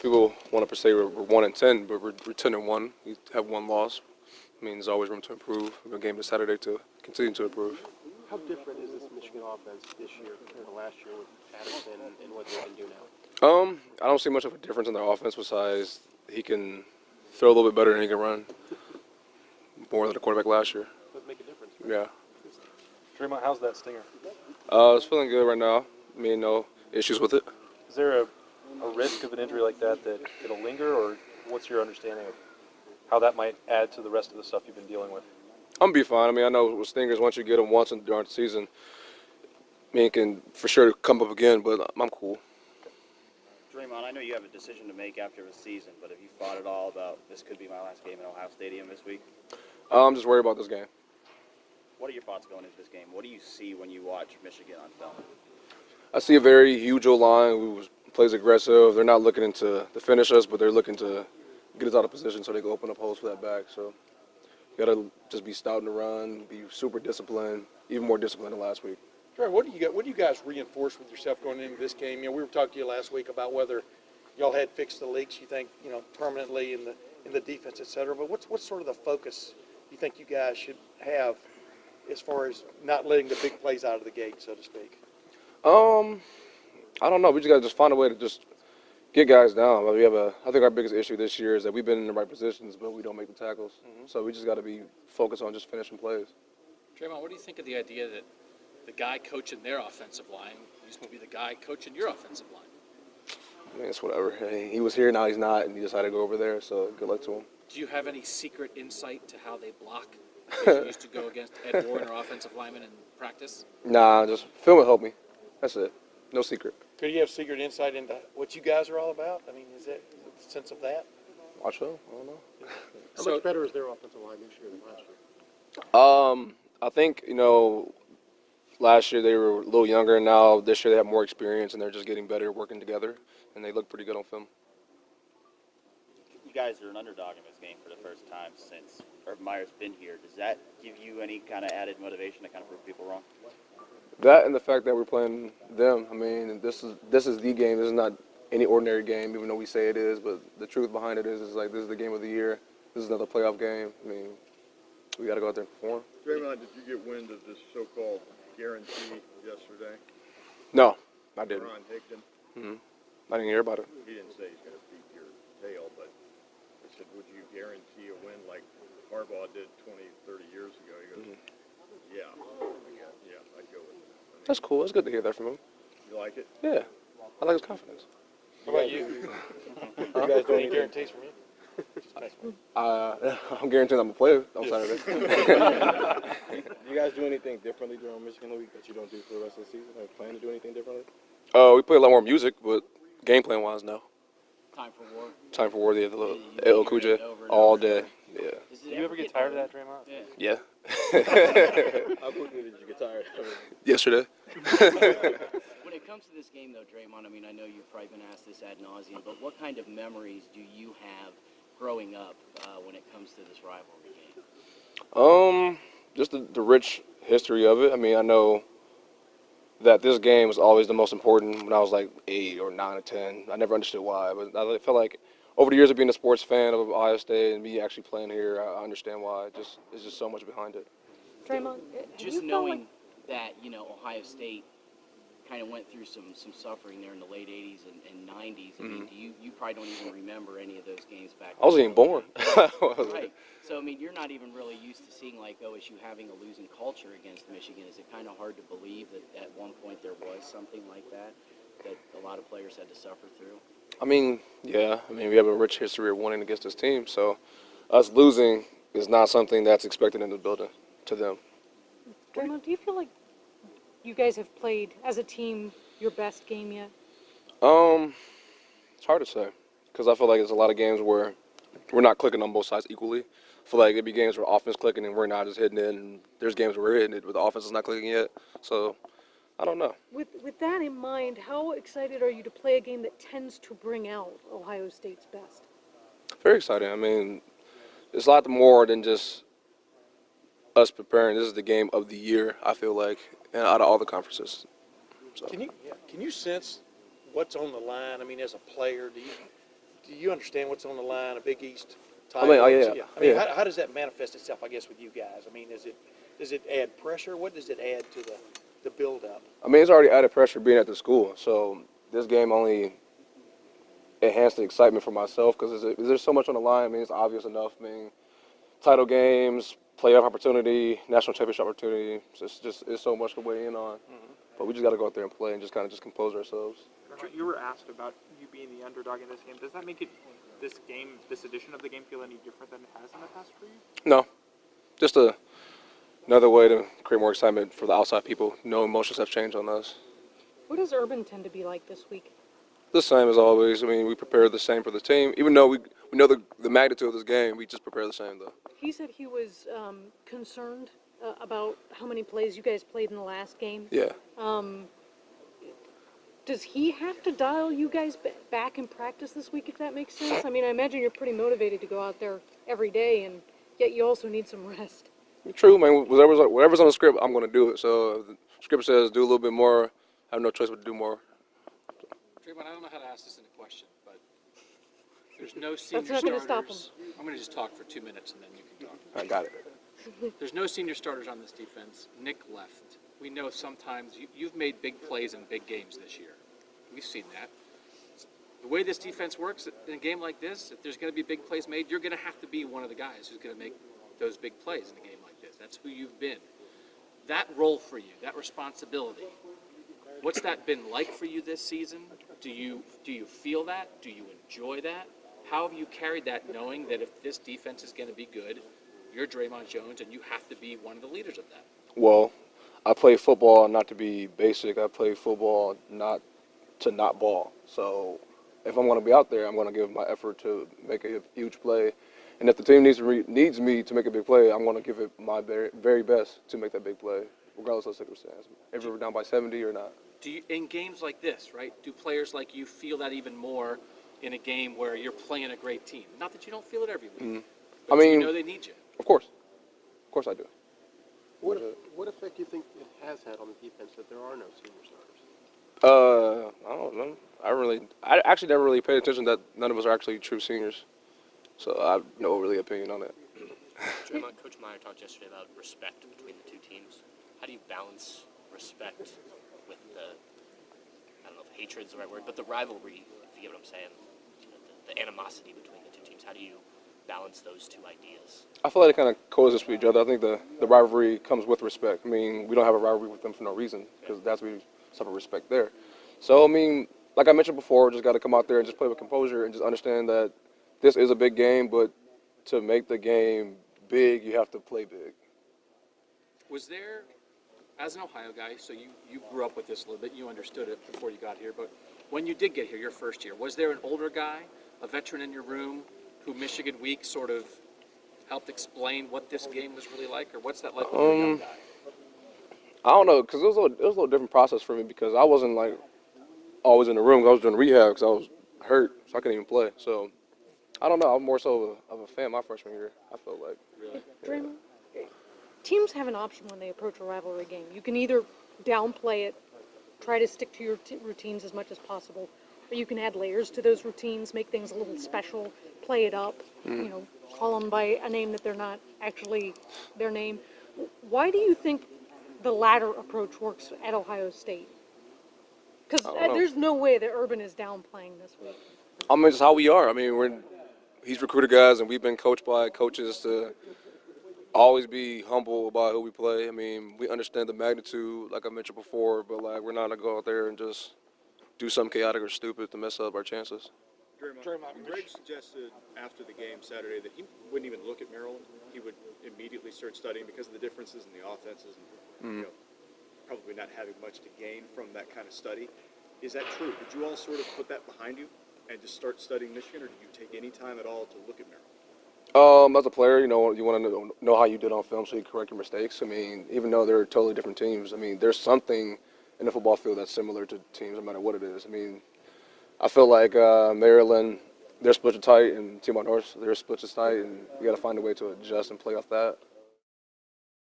people want to say we're 1-10, but we're 10-1. We have one loss. I mean, there's always room to improve. We have a game this Saturday to continue to improve. How different is this Michigan offense this year compared to last year with Addison and what they can do now? I don't see much of a difference in their offense besides he can throw a little bit better than he can run. More than the quarterback last year. Does make a difference. Right? Yeah. Dre'Mont, how's that stinger? It's feeling good right now. I mean, no issues with it. Is there a risk of an injury like that it'll linger, or what's your understanding of how that might add to the rest of the stuff you've been dealing with? I'm gonna be fine. I mean, I know with stingers, once you get them once during the season, I mean, it can for sure come up again, but I'm cool. Dre'Mont, I know you have a decision to make after the season, but have you thought at all about this could be my last game at Ohio Stadium this week? I'm just worried about this game. What are your thoughts going into this game? What do you see when you watch Michigan on film? I see a very huge O-line who plays aggressive. They're not looking to finish us, but they're looking to get us out of position so they can open up holes for that back. So you got to just be stout in the run, be super disciplined, even more disciplined than last week. Trey, what do you guys reinforce with yourself going into this game? We were talking to you last week about whether y'all had fixed the leaks, you think, permanently in the defense, et cetera. But what's sort of the focus you think you guys should have as far as not letting the big plays out of the gate, so to speak? I don't know. We just got to just find a way to just get guys down. I think our biggest issue this year is that we've been in the right positions, but we don't make the tackles. Mm-hmm. So we just got to be focused on just finishing plays. Dre'Mont, what do you think of the idea that the guy coaching their offensive line used to be the guy coaching your offensive line? I mean, it's whatever. He was here, now he's not, and he decided to go over there, so good luck to him. Do you have any secret insight to how they block? Because you used to go against Ed Warren, or offensive lineman, in practice? Nah, just film and help me. That's it. No secret. Could you have secret insight into what you guys are all about? I mean, is it the sense of that? Watch film. I don't know. How much better is their offensive line this year than last year? I think, last year they were a little younger. Now this year they have more experience, and they're just getting better working together, and they look pretty good on film. You guys are an underdog in this game for the first time since Urban Meyer's been here. Does that give you any kind of added motivation to kind of prove people wrong? That and the fact that we're playing them. I mean, this is the game. This is not any ordinary game, even though we say it is. But the truth behind it is like this is the game of the year. This is another playoff game. I mean, we got to go out there and perform. Dre'Mont, did you get wind of this so-called guarantee yesterday? No, I didn't. Ron Higdon. I didn't hear about it. He didn't say he's going to beat your tail, but he said, would you guarantee a win like Harbaugh did 20, 30 years ago? He goes, yeah, I'd go with it. That's cool. It's good to hear that from him. You like it? Yeah, I like his confidence. What about you? You guys do any guarantees from you? I'm guaranteed I'm a player on Saturday. Do you guys do anything differently during Michigan Week that you don't do for the rest of the season? Like, plan to do anything differently? We play a lot more music, but game plan wise, no. Time for war. Time for war, the El Kuja all day. Yeah. Do you ever get tired of that, Dre'Mont? Yeah. How quickly did you get tired? Yesterday. When it comes to this game, though, Dre'Mont, I mean, I know you've probably been asked this ad nauseum, but what kind of memories do you have growing up when it comes to this rivalry game? Just the rich history of it. I mean, I know that this game was always the most important when I was like 8 or 9 or 10. I never understood why, but I felt like over the years of being a sports fan of Ohio State and me actually playing here, I understand why. There's just so much behind it. Dre'Mont, just knowing that, Ohio State kind of went through some suffering there in the late 80s and 90s. I mean, you probably don't even remember any of those games back then. I wasn't even born. Right. So, I mean, you're not even really used to seeing, like, OSU having a losing culture against Michigan. Is it kind of hard to believe that at one point there was something like that a lot of players had to suffer through? I mean, yeah. I mean, we have a rich history of winning against this team, so us losing is not something that's expected in the building to them. Dre'Mont, do you feel like you guys have played, as a team, your best game yet? It's hard to say because I feel like there's a lot of games where we're not clicking on both sides equally. I feel like it'd be games where offense clicking and we're not just hitting it, and there's games where we're hitting it, but the offense is not clicking yet. So I don't know. With that in mind, how excited are you to play a game that tends to bring out Ohio State's best? Very exciting. I mean, it's a lot more than just us preparing. This is the game of the year, I feel like, and out of all the conferences. So. Can you sense what's on the line? I mean, as a player, do you understand what's on the line? A Big East I title. mean, oh, yeah, I mean, yeah. how does that manifest itself? I guess with you guys. I mean, does it add pressure? What does it add to the build up? I mean, it's already added pressure being at the school, so this game only enhanced the excitement for myself because there's so much on the line. I mean, it's obvious enough. I mean, title games, playoff opportunity, national championship opportunity. It's so much to weigh in on. But we just got to go out there and play and just kind of just compose ourselves. You were asked about you being the underdog in this game. Does that make this edition of the game, feel any different than it has in the past for you? No, just another way to create more excitement for the outside people. No emotions have changed on us. What does Urban tend to be like this week? The same as always. I mean, we prepare the same for the team. Even though we know the magnitude of this game, we just prepare the same, though. He said he was concerned about how many plays you guys played in the last game. Yeah. Does he have to dial you guys back in practice this week, if that makes sense? I mean, I imagine you're pretty motivated to go out there every day, and yet you also need some rest. True, man. Whatever's on the script, I'm going to do it. So if the script says do a little bit more, I have no choice but to do more. Dre'Mont, I don't know how to ask this in a question, but there's no senior That's not starters. gonna stop him. I'm going to just talk for 2 minutes, and then you can talk. I got it. There's no senior starters on this defense. Nick left. We know sometimes you've made big plays in big games this year. We've seen that. The way this defense works in a game like this, if there's going to be big plays made, you're going to have to be one of the guys who's going to make those big plays in a game like this. That's who you've been. That role for you, that responsibility, what's that been like for you this season? Do you feel that? Do you enjoy that? How have you carried that knowing that if this defense is going to be good, you're Dre'Mont Jones and you have to be one of the leaders of that? Well, I play football not to be basic. I play football not to not ball. So if I'm going to be out there, I'm going to give my effort to make a huge play. And if the team needs me to make a big play, I'm going to give it my very, very best to make that big play, regardless of the circumstance, if we're down by 70 or not. Do you, in games like this, right, do players like you feel that even more in a game where you're playing a great team? Not that you don't feel it every week, but you know they need you. Of course I do. What effect do you think it has had on the defense that there are no senior starters? I don't know. I actually never really paid attention that none of us are actually true seniors. So I have no really opinion on it. Dre'Mont, Coach Meyer talked yesterday about respect between the two teams. How do you balance respect with I don't know if hatred's the right word, but the rivalry, if you get what I'm saying, the animosity between the two teams? How do you balance those two ideas? I feel like they kind of coexist with each other. I think the rivalry comes with respect. I mean, we don't have a rivalry with them for no reason because that's we suffer respect there. So, I mean, like I mentioned before, just got to come out there and just play with composure and just understand that this is a big game, but to make the game big, you have to play big. Was there, as an Ohio guy, so you grew up with this a little bit, you understood it before you got here, but when you did get here, your first year, was there an older guy, a veteran in your room, who Michigan Week sort of helped explain what this game was really like, or what's that like when you're a young guy? I don't know, because it was a little different process for me because I wasn't, like, always in the room. I was doing rehab because I was hurt, so I couldn't even play. So, I don't know. I'm more so of a fan my freshman year, I felt like. Really? Dre'Mont, teams have an option when they approach a rivalry game. You can either downplay it, try to stick to your routines as much as possible, or you can add layers to those routines, make things a little special, play it up, call them by a name that they're not actually their name. Why do you think the latter approach works at Ohio State? Because there's no way that Urban is downplaying this week. I mean, it's how we are. I mean, he's recruited guys, and we've been coached by coaches to always be humble about who we play. I mean, we understand the magnitude, like I mentioned before, but like we're not gonna go out there and just do something chaotic or stupid to mess up our chances. Greg suggested after the game Saturday that he wouldn't even look at Maryland. He would immediately start studying because of the differences in the offenses and probably not having much to gain from that kind of study. Is that true? Did you all sort of put that behind you and just start studying Michigan, or did you take any time at all to look at Maryland? As a player, you want to know how you did on film so you correct your mistakes. I mean, even though they're totally different teams, I mean, there's something in the football field that's similar to teams no matter what it is. I mean, I feel like Maryland, their splits are tight, and Team North, their splits are tight, and you got to find a way to adjust and play off that.